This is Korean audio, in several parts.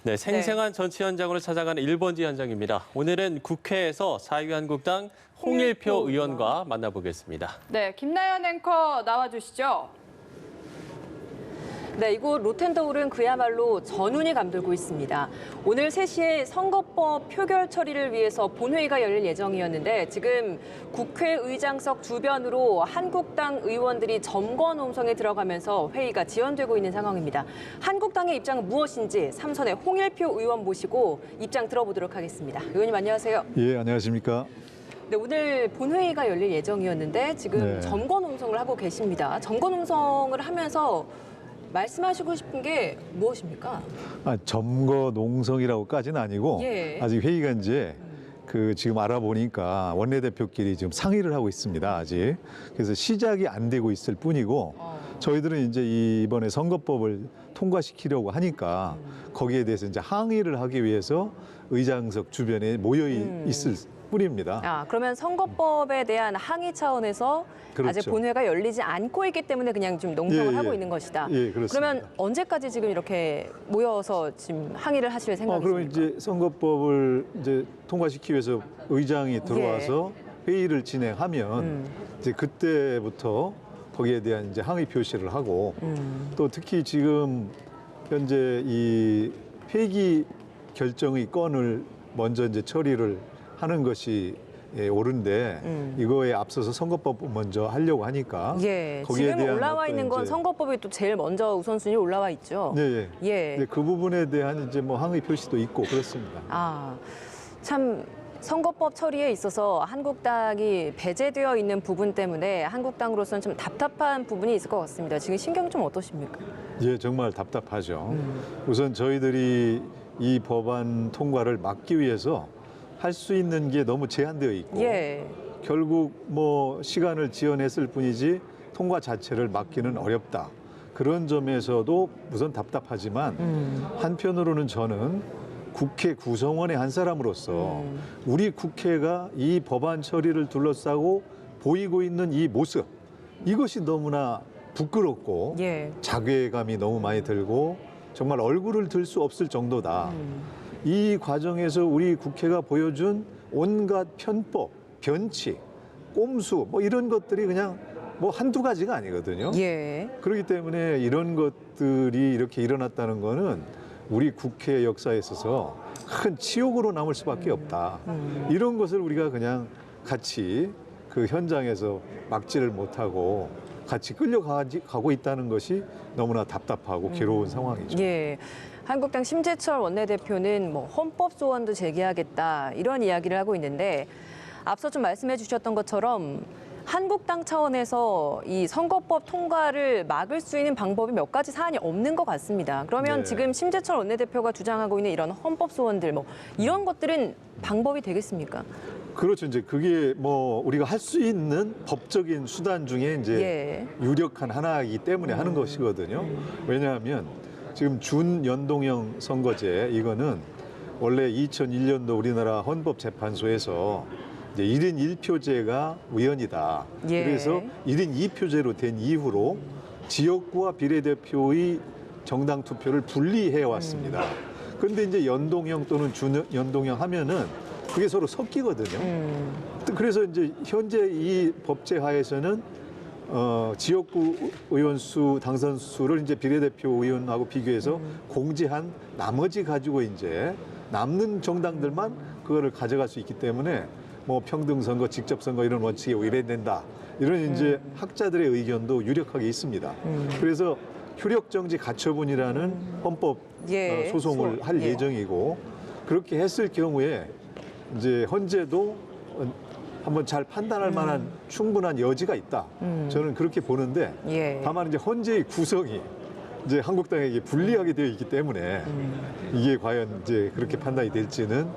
네, 생생한 정치 현장으로 찾아가는 1번지 현장입니다. 오늘은 국회에서 자유한국당 홍일표 의원과 만나보겠습니다. 네, 김나연 앵커 나와주시죠. 네, 이곳 로텐더홀은 그야말로 전운이 감돌고 있습니다. 오늘 3시에 선거법 표결 처리를 위해서 본회의가 열릴 예정이었는데 지금 국회의장석 주변으로 한국당 의원들이 점거 농성에 들어가면서 회의가 지연되고 있는 상황입니다. 한국당의 입장은 무엇인지 3선의 홍일표 의원 모시고 입장 들어보도록 하겠습니다. 의원님 안녕하세요. 예, 안녕하십니까. 네, 오늘 본회의가 열릴 예정이었는데 지금 점거 농성을 하고 계십니다. 점거 농성을 하면서 말씀하시고 싶은 게 무엇입니까? 점거 농성이라고까지는 아니고 아직 회의가 이제 지금 알아보니까 원내대표끼리 지금 상의를 하고 있습니다. 아직. 그래서 시작이 안 되고 있을 뿐이고 저희들은 이제 이번에 선거법을 통과시키려고 하니까 거기에 대해서 이제 항의를 하기 위해서 의장석 주변에 모여 있을 뿐입니다. 그러면 선거법에 대한 항의 차원에서 그렇죠. 아직 본회가 열리지 않고 있기 때문에 그냥 좀 농성을 하고 있는 것이다. 예, 그렇습니다. 그러면 언제까지 지금 이렇게 모여서 지금 항의를 하실 생각이십니까? 그러면 이제 선거법을 이제 통과시키기 위해서 의장이 들어와서 회의를 진행하면 이제 그때부터 거기에 대한 이제 항의 표시를 하고 또 특히 지금 현재 이 회기 결정의 건을 먼저 이제 처리를 하는 것이 옳은데 이거에 앞서서 선거법 먼저 하려고 하니까 거기에 지금 대한 올라와 있는 건 선거법이 또 제일 먼저 우선순위 올라와 있죠. 네. 그 부분에 대한 이제 뭐 항의 표시도 있고 그렇습니다. 참 선거법 처리에 있어서 한국당이 배제되어 있는 부분 때문에 한국당으로서는 좀 답답한 부분이 있을 것 같습니다. 지금 신경 좀 어떠십니까? 예, 정말 답답하죠. 우선 저희들이 이 법안 통과를 막기 위해서 할 수 있는 게 너무 제한되어 있고 결국 뭐 시간을 지연했을 뿐이지 통과 자체를 막기는 어렵다. 그런 점에서도 우선 답답하지만 한편으로는 저는 국회 구성원의 한 사람으로서 우리 국회가 이 법안 처리를 둘러싸고 보이고 있는 이 모습 이것이 너무나 부끄럽고 자괴감이 너무 많이 들고 정말 얼굴을 들 수 없을 정도다. 이 과정에서 우리 국회가 보여준 온갖 편법, 변칙, 꼼수 뭐 이런 것들이 그냥 뭐 한두 가지가 아니거든요. 그렇기 때문에 이런 것들이 이렇게 일어났다는 거는 우리 국회 역사에 있어서 큰 치욕으로 남을 수밖에 없다. 이런 것을 우리가 그냥 같이 그 현장에서 막지를 못하고 같이 끌려가고 있다는 것이 너무나 답답하고 괴로운 상황이죠. 한국당 심재철 원내대표는 뭐 헌법 소원도 제기하겠다 이런 이야기를 하고 있는데 앞서 좀 말씀해 주셨던 것처럼 한국당 차원에서 이 선거법 통과를 막을 수 있는 방법이 몇 가지 사안이 없는 것 같습니다. 그러면 지금 심재철 원내대표가 주장하고 있는 이런 헌법 소원들 뭐 이런 것들은 방법이 되겠습니까? 그렇죠. 이제 그게 뭐 우리가 할 수 있는 법적인 수단 중에 이제 유력한 하나이기 때문에 하는 것이거든요. 왜냐하면 지금 준연동형 선거제 이거는 원래 2001년도 우리나라 헌법재판소에서 이제 1인 1표제가 우연이다. 그래서 1인 2표제로 된 이후로 지역구와 비례대표의 정당 투표를 분리해 왔습니다. 그런데 이제 연동형 또는 준연동형 하면은 그게 서로 섞이거든요. 그래서 이제 현재 이 법제 하에서는 지역구 의원 수, 당선 수를 이제 비례대표 의원하고 비교해서 공제한 나머지 가지고 이제 남는 정당들만 그거를 가져갈 수 있기 때문에 뭐 평등선거, 직접선거 이런 원칙에 위배된다. 이런 이제 학자들의 의견도 유력하게 있습니다. 그래서 효력정지 가처분이라는 헌법 소송을 할 예정이고 그렇게 했을 경우에 이제 헌재도 한번 잘 판단할 만한 충분한 여지가 있다. 저는 그렇게 보는데 다만 이제 헌재의 구성이 이제 한국당에게 불리하게 되어 있기 때문에 이게 과연 이제 그렇게 판단이 될지는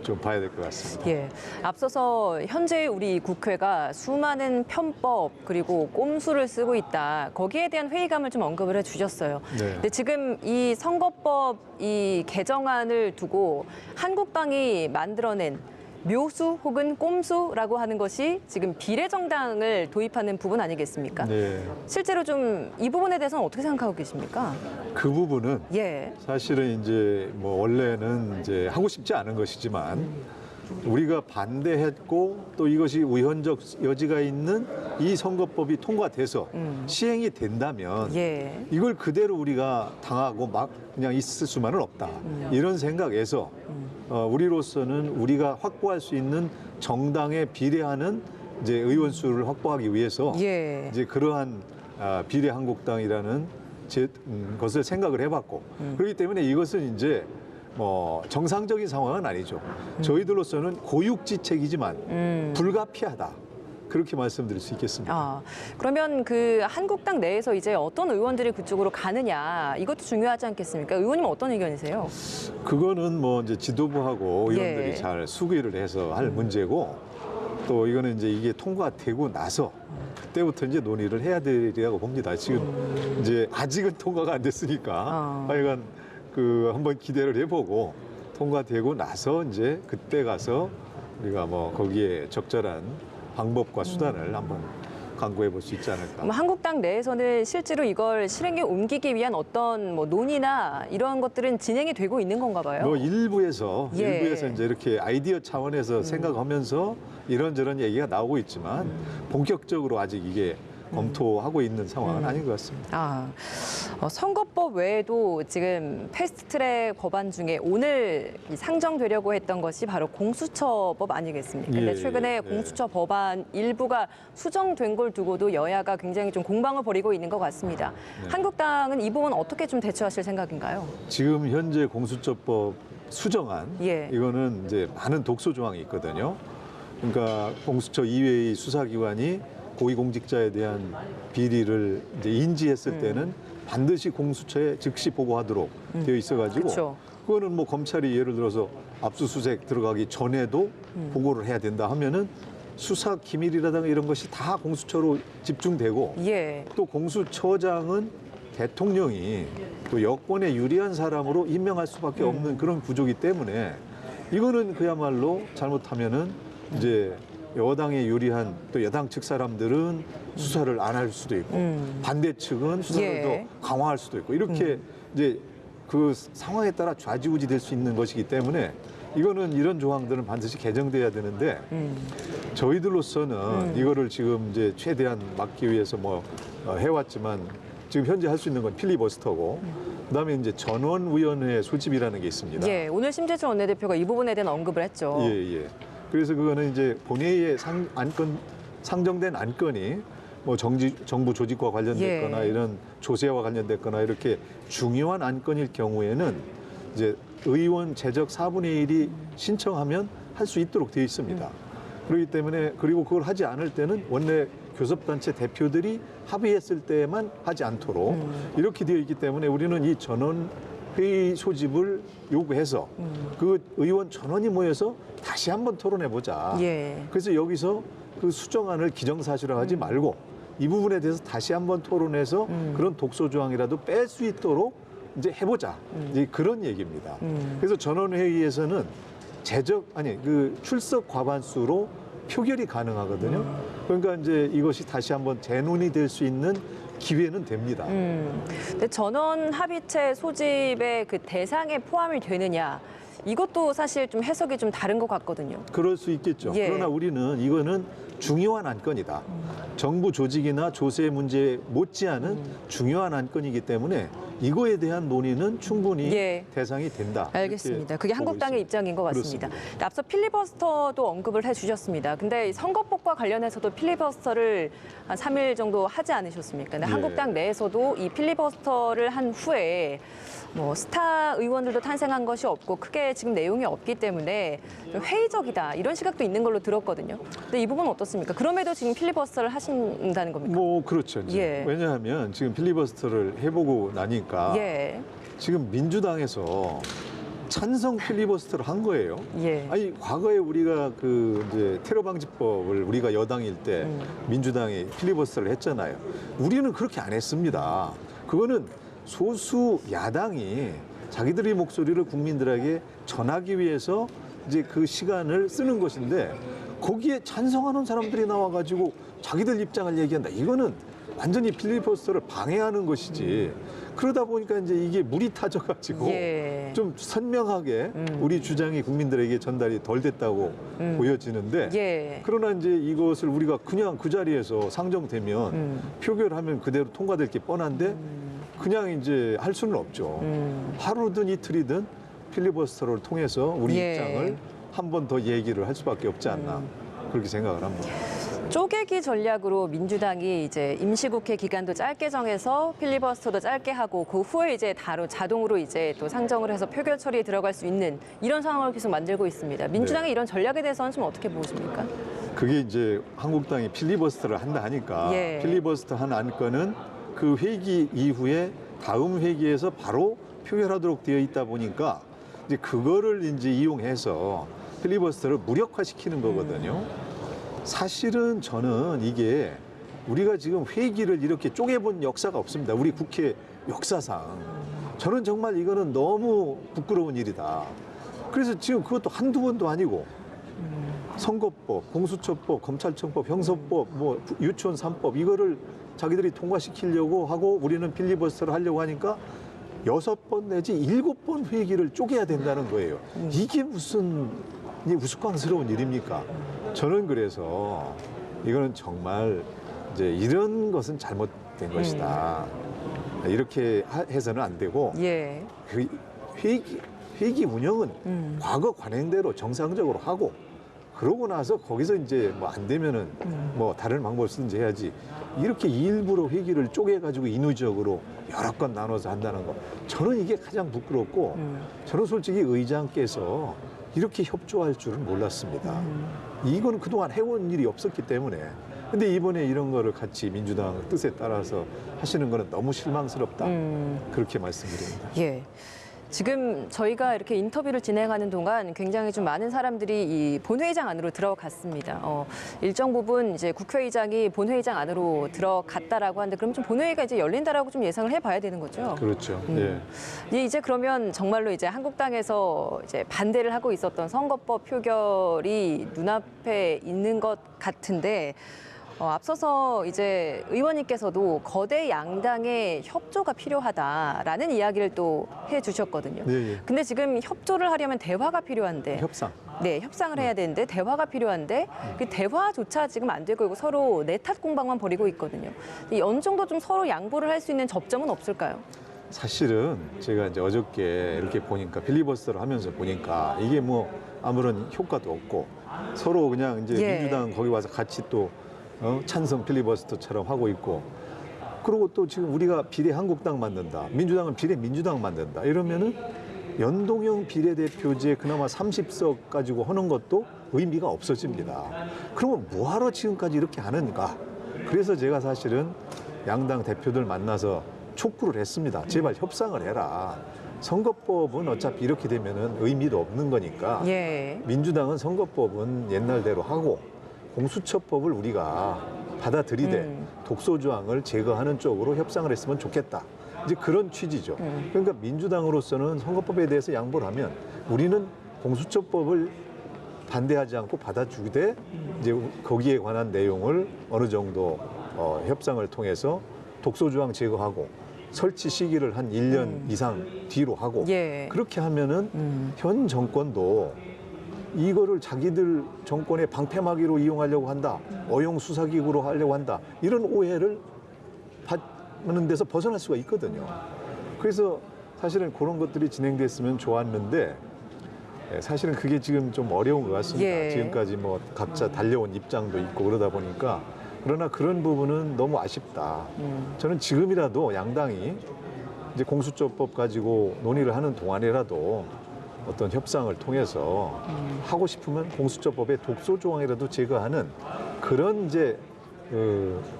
좀 봐야 될 것 같습니다. 앞서서 현재 우리 국회가 수많은 편법 그리고 꼼수를 쓰고 있다. 거기에 대한 회의감을 좀 언급을 해주셨어요. 근데 지금 이 선거법 이 개정안을 두고 한국당이 만들어낸 묘수 혹은 꼼수라고 하는 것이 지금 비례정당을 도입하는 부분 아니겠습니까? 네. 실제로 좀 이 부분에 대해서는 어떻게 생각하고 계십니까? 그 부분은 예. 사실은 이제 뭐 원래는 이제 하고 싶지 않은 것이지만 우리가 반대했고 또 이것이 의원적 여지가 있는 이 선거법이 통과돼서 시행이 된다면 예. 이걸 그대로 우리가 당하고 막 그냥 있을 수만은 없다. 이런 생각에서 우리로서는 우리가 확보할 수 있는 정당에 비례하는 이제 의원 수를 확보하기 위해서 예. 이제 그러한 비례한국당이라는 것을 생각을 해봤고 그렇기 때문에 이것은 이제 뭐 정상적인 상황은 아니죠. 저희들로서는 고육지책이지만 불가피하다. 그렇게 말씀드릴 수 있겠습니다. 아, 그러면 그 한국당 내에서 이제 어떤 의원들이 그쪽으로 가느냐 이것도 중요하지 않겠습니까? 의원님 어떤 의견이세요? 그거는 뭐 이제 지도부하고 의원들이 예. 잘 수기를 해서 할 문제고 또 이거는 이제 이게 통과되고 나서 그때부터 이제 논의를 해야 되리라고 봅니다. 지금 이제 아직은 통과가 안 됐으니까 하여간 그 한번 기대를 해보고 통과되고 나서 이제 그때 가서 우리가 뭐 거기에 적절한 방법과 수단을 한번 강구해 볼 수 있지 않을까. 그럼 한국당 내에서는 실제로 이걸 실행에 옮기기 위한 어떤 뭐 논의나 이런 것들은 진행이 되고 있는 건가 봐요. 뭐 일부에서 예. 이제 이렇게 아이디어 차원에서 생각하면서 이런저런 얘기가 나오고 있지만 본격적으로 아직 이게 검토하고 있는 상황은 아닌 것 같습니다. 아, 선거법 외에도 지금 패스트트랙 법안 중에 오늘 상정되려고 했던 것이 바로 공수처법 아니겠습니까? 근데 예, 최근에 예. 공수처 법안 일부가 수정된 걸 두고도 여야가 굉장히 좀 공방을 벌이고 있는 것 같습니다. 네. 한국당은 이 부분 어떻게 좀 대처하실 생각인가요? 지금 현재 공수처법 수정안 예. 이거는 이제 많은 독소 조항이 있거든요. 그러니까 공수처 이외의 수사기관이 고위공직자에 대한 비리를 이제 인지했을 때는 반드시 공수처에 즉시 보고하도록 되어 있어가지고 그쵸. 그거는 뭐 검찰이 예를 들어서 압수수색 들어가기 전에도 보고를 해야 된다 하면은 수사 기밀이라든가 이런 것이 다 공수처로 집중되고 예. 또 공수처장은 대통령이 또 여권에 유리한 사람으로 임명할 수밖에 없는 그런 구조이기 때문에 이거는 그야말로 잘못하면은 이제 여당에 유리한 또 여당 측 사람들은 수사를 안 할 수도 있고 반대 측은 수사를 예. 더 강화할 수도 있고 이렇게 이제 그 상황에 따라 좌지우지 될 수 있는 것이기 때문에 이거는 이런 조항들은 반드시 개정돼야 되는데 저희들로서는 이거를 지금 이제 최대한 막기 위해서 뭐 해왔지만 지금 현재 할 수 있는 건 필리버스터고 그다음에 이제 전원위원회 소집이라는 게 있습니다. 예. 오늘 심재철 원내대표가 이 부분에 대한 언급을 했죠. 예, 예. 그래서 그거는 이제 본회의에 상정된 안건이 뭐 정부 조직과 관련됐거나 예. 이런 조세와 관련됐거나 이렇게 중요한 안건일 경우에는 이제 의원 제적 4분의 1이 신청하면 할 수 있도록 되어 있습니다. 그렇기 때문에 그리고 그걸 하지 않을 때는 원내 교섭단체 대표들이 합의했을 때만 하지 않도록 이렇게 되어 있기 때문에 우리는 이 전원 회의 소집을 요구해서 그 의원 전원이 모여서 다시 한번 토론해 보자. 예. 그래서 여기서 그 수정안을 기정사실화하지 말고 이 부분에 대해서 다시 한번 토론해서 그런 독소 조항이라도 뺄 수 있도록 이제 해보자. 이제 그런 얘기입니다. 그래서 전원회의에서는 그 출석 과반수로 표결이 가능하거든요. 그러니까 이제 이것이 다시 한번 재논의 될 수 있는 기회는 됩니다. 근데 전원 합의체 소집의 그 대상에 포함이 되느냐 이것도 사실 좀 해석이 좀 다른 것 같거든요. 그럴 수 있겠죠. 예. 그러나 우리는 이거는 중요한 안건이다. 정부 조직이나 조세 문제 못지않은 중요한 안건이기 때문에 이거에 대한 논의는 충분히 예. 대상이 된다. 알겠습니다. 이렇게 그게 보고 한국당의 있습니다. 입장인 것 같습니다. 그렇습니다. 근데 앞서 필리버스터도 언급을 해주셨습니다. 근데 이 선거법과 관련해서도 필리버스터를 한 3일 정도 하지 않으셨습니까? 근데 예. 한국당 내에서도 이 필리버스터를 한 후에 뭐 스타 의원들도 탄생한 것이 없고 크게 지금 내용이 없기 때문에 좀 회의적이다 이런 시각도 있는 걸로 들었거든요. 근데 이 부분은 어떻습니까? 그럼에도 지금 필리버스터를 하신다는 겁니까? 뭐 그렇죠. 이제. 예. 왜냐하면 지금 필리버스터를 해보고 나니까 예, 지금 민주당에서 찬성 필리버스터를 한 거예요. 예. 아니 과거에 우리가 그 이제 테러 방지법을 우리가 여당일 때 민주당이 필리버스터를 했잖아요. 우리는 그렇게 안 했습니다. 그거는 소수 야당이 자기들의 목소리를 국민들에게 전하기 위해서 이제 그 시간을 쓰는 것인데 거기에 찬성하는 사람들이 나와가지고 자기들 입장을 얘기한다. 이거는 완전히 필리버스터를 방해하는 것이지. 그러다 보니까 이제 이게 물이 타져가지고 예. 좀 선명하게 우리 주장이 국민들에게 전달이 덜 됐다고 보여지는데 예. 그러나 이제 이것을 우리가 그냥 그 자리에서 상정되면 표결하면 그대로 통과될 게 뻔한데 그냥 이제 할 수는 없죠. 하루든 이틀이든 필리버스터를 통해서 우리 예. 입장을 한 번 더 얘기를 할 수밖에 없지 않나 그렇게 생각을 합니다. 쪼개기 전략으로 민주당이 이제 임시국회 기간도 짧게 정해서 필리버스터도 짧게 하고 그 후에 이제 자동으로 이제 또 상정을 해서 표결 처리에 들어갈 수 있는 이런 상황을 계속 만들고 있습니다. 민주당의 네. 이런 전략에 대해서는 좀 어떻게 보십니까? 그게 이제 한국당이 필리버스터를 한다 하니까 예. 필리버스터 한 안건은 그 회기 이후에 다음 회기에서 바로 표결하도록 되어 있다 보니까 이제 그거를 이제 이용해서 필리버스터를 무력화시키는 거거든요. 사실은 저는 이게 우리가 지금 회기를 이렇게 쪼개본 역사가 없습니다. 우리 국회 역사상. 저는 정말 이거는 너무 부끄러운 일이다. 그래서 지금 그것도 한두 번도 아니고 선거법, 공수처법, 검찰청법, 형사법, 뭐 유치원 3법 이거를 자기들이 통과시키려고 하고 우리는 필리버스터를 하려고 하니까 6번 내지 7번 회기를 쪼개야 된다는 거예요. 이게 무슨 우스꽝스러운 일입니까? 저는 그래서 이거는 정말 이제 이런 것은 잘못된 것이다. 이렇게 해서는 안 되고 예. 그 회기 운영은 과거 관행대로 정상적으로 하고 그러고 나서 거기서 이제 뭐 안 되면은 뭐 다른 방법을 쓰든지 해야지 이렇게 일부러 회기를 쪼개가지고 인위적으로 여러 건 나눠서 한다는 거 저는 이게 가장 부끄럽고 저는 솔직히 의장께서 이렇게 협조할 줄은 몰랐습니다. 이건 그동안 해온 일이 없었기 때문에 근데 이번에 이런 거를 같이 민주당 뜻에 따라서 하시는 거는 너무 실망스럽다. 그렇게 말씀드립니다. 예. 지금 저희가 이렇게 인터뷰를 진행하는 동안 굉장히 좀 많은 사람들이 이 본회의장 안으로 들어갔습니다. 일정 부분 이제 국회의장이 본회의장 안으로 들어갔다라고 하는데 그럼 좀 본회의가 이제 열린다라고 좀 예상을 해봐야 되는 거죠. 그렇죠. 예. 예, 이제 그러면 정말로 이제 한국당에서 이제 반대를 하고 있었던 선거법 표결이 눈앞에 있는 것 같은데. 앞서서 이제 의원님께서도 거대 양당의 협조가 필요하다라는 이야기를 또 해주셨거든요. 예, 예. 근데 지금 협조를 하려면 대화가 필요한데, 협상. 네, 협상을 해야 되는데 대화가 필요한데 그 대화조차 지금 안 되고 있고 서로 내탓 공방만 벌이고 있거든요. 어느 정도 좀 서로 양보를 할 수 있는 접점은 없을까요? 사실은 제가 이제 어저께 이렇게 보니까 필리버스터를 하면서 보니까 이게 뭐 아무런 효과도 없고 서로 그냥 이제 예. 민주당 거기 와서 같이 또 찬성 필리버스터처럼 하고 있고 그리고 또 지금 우리가 비례 한국당 만든다. 민주당은 비례 민주당 만든다. 이러면은 연동형 비례대표제 그나마 30석 가지고 하는 것도 의미가 없어집니다. 그러면 뭐하러 지금까지 이렇게 하는가? 그래서 제가 사실은 양당 대표들 만나서 촉구를 했습니다. 제발 협상을 해라. 선거법은 어차피 이렇게 되면은 의미도 없는 거니까 예. 민주당은 선거법은 옛날대로 하고 공수처법을 우리가 받아들이되 독소조항을 제거하는 쪽으로 협상을 했으면 좋겠다. 이제 그런 취지죠. 그러니까 민주당으로서는 선거법에 대해서 양보를 하면 우리는 공수처법을 반대하지 않고 받아주되 이제 거기에 관한 내용을 어느 정도 협상을 통해서 독소조항 제거하고 설치 시기를 한 1년 이상 뒤로 하고 예. 그렇게 하면은 현 정권도 이거를 자기들 정권의 방패막이로 이용하려고 한다. 어용수사기구로 하려고 한다. 이런 오해를 받는 데서 벗어날 수가 있거든요. 그래서 사실은 그런 것들이 진행됐으면 좋았는데 사실은 그게 지금 좀 어려운 것 같습니다. 예. 지금까지 뭐 각자 달려온 입장도 있고 그러다 보니까 그러나 그런 부분은 너무 아쉽다. 저는 지금이라도 양당이 이제 공수처법 가지고 논의를 하는 동안이라도 어떤 협상을 통해서 하고 싶으면 공수처법의 독소 조항이라도 제거하는 그런 이제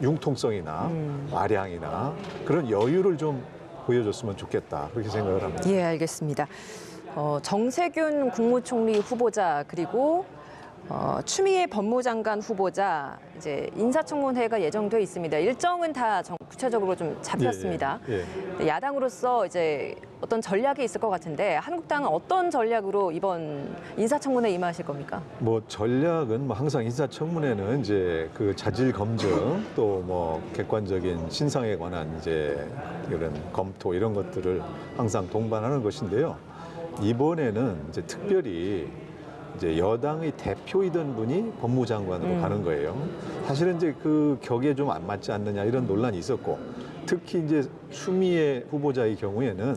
융통성이나 마량이나 그런 여유를 좀 보여줬으면 좋겠다 그렇게 생각을 합니다. 예, 알겠습니다. 정세균 국무총리 후보자 그리고 추미애 법무장관 후보자 이제 인사청문회가 예정돼 있습니다. 일정은 다 구체적으로 좀 잡혔습니다. 야당으로서 이제 어떤 전략이 있을 것 같은데 한국당은 어떤 전략으로 이번 인사청문회 임하실 겁니까? 뭐 전략은 뭐 항상 인사청문회는 이제 그 자질 검증 또 뭐 객관적인 신상에 관한 이제 이런 검토 이런 것들을 항상 동반하는 것인데요. 이번에는 이제 특별히 이제 여당의 대표이던 분이 법무장관으로 가는 거예요. 사실은 이제 그 격에 좀 안 맞지 않느냐 이런 논란이 있었고 특히 이제 추미애 후보자의 경우에는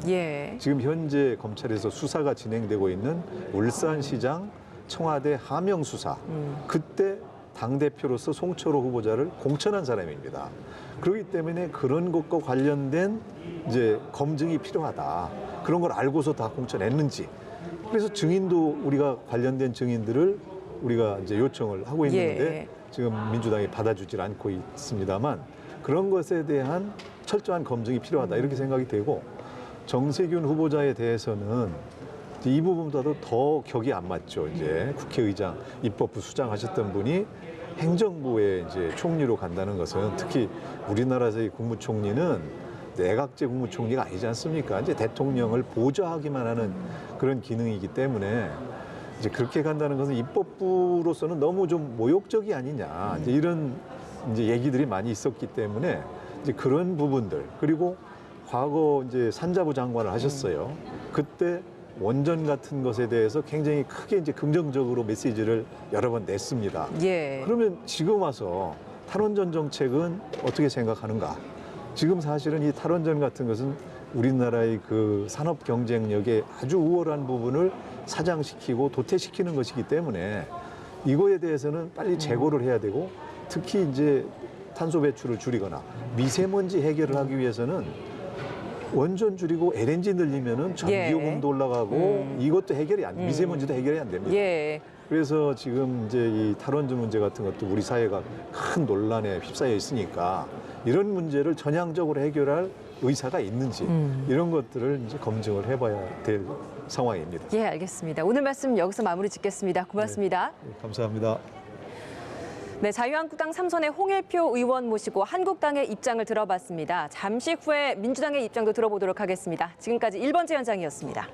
지금 현재 검찰에서 수사가 진행되고 있는 울산시장 청와대 하명 수사 그때 당대표로서 송철호 후보자를 공천한 사람입니다. 그렇기 때문에 그런 것과 관련된 이제 검증이 필요하다. 그런 걸 알고서 다 공천했는지. 그래서 증인도 우리가 관련된 증인들을 우리가 이제 요청을 하고 있는데 지금 민주당이 받아주질 않고 있습니다만 그런 것에 대한 철저한 검증이 필요하다 이렇게 생각이 되고 정세균 후보자에 대해서는 이 부분보다도 더 격이 안 맞죠. 이제 국회의장, 입법부 수장하셨던 분이 행정부의 이제 총리로 간다는 것은 특히 우리나라에서의 국무총리는 내각제 국무총리가 아니지 않습니까? 이제 대통령을 보좌하기만 하는 그런 기능이기 때문에 이제 그렇게 간다는 것은 입법부로서는 너무 좀 모욕적이 아니냐 이제 이런 이제 얘기들이 많이 있었기 때문에 이제 그런 부분들 그리고 과거 이제 산자부 장관을 하셨어요. 그때 원전 같은 것에 대해서 굉장히 크게 이제 긍정적으로 메시지를 여러 번 냈습니다. 그러면 지금 와서 탈원전 정책은 어떻게 생각하는가? 지금 사실은 이 탈원전 같은 것은 우리나라의 그 산업 경쟁력의 아주 우월한 부분을 사장시키고 도태시키는 것이기 때문에 이거에 대해서는 빨리 재고를 해야 되고 특히 이제 탄소 배출을 줄이거나 미세먼지 해결을 하기 위해서는 원전 줄이고 LNG 늘리면은 전기요금도 올라가고 이것도 해결이 안 미세먼지도 해결이 안 됩니다. 그래서 지금 이제 이 탈원전 문제 같은 것도 우리 사회가 큰 논란에 휩싸여 있으니까 이런 문제를 전향적으로 해결할 의사가 있는지 이런 것들을 이제 검증을 해봐야 될 상황입니다. 알겠습니다. 오늘 말씀 여기서 마무리 짓겠습니다. 고맙습니다. 감사합니다. 네, 자유한국당 3선의 홍일표 의원 모시고 한국당의 입장을 들어봤습니다. 잠시 후에 민주당의 입장도 들어보도록 하겠습니다. 지금까지 1번째 현장이었습니다.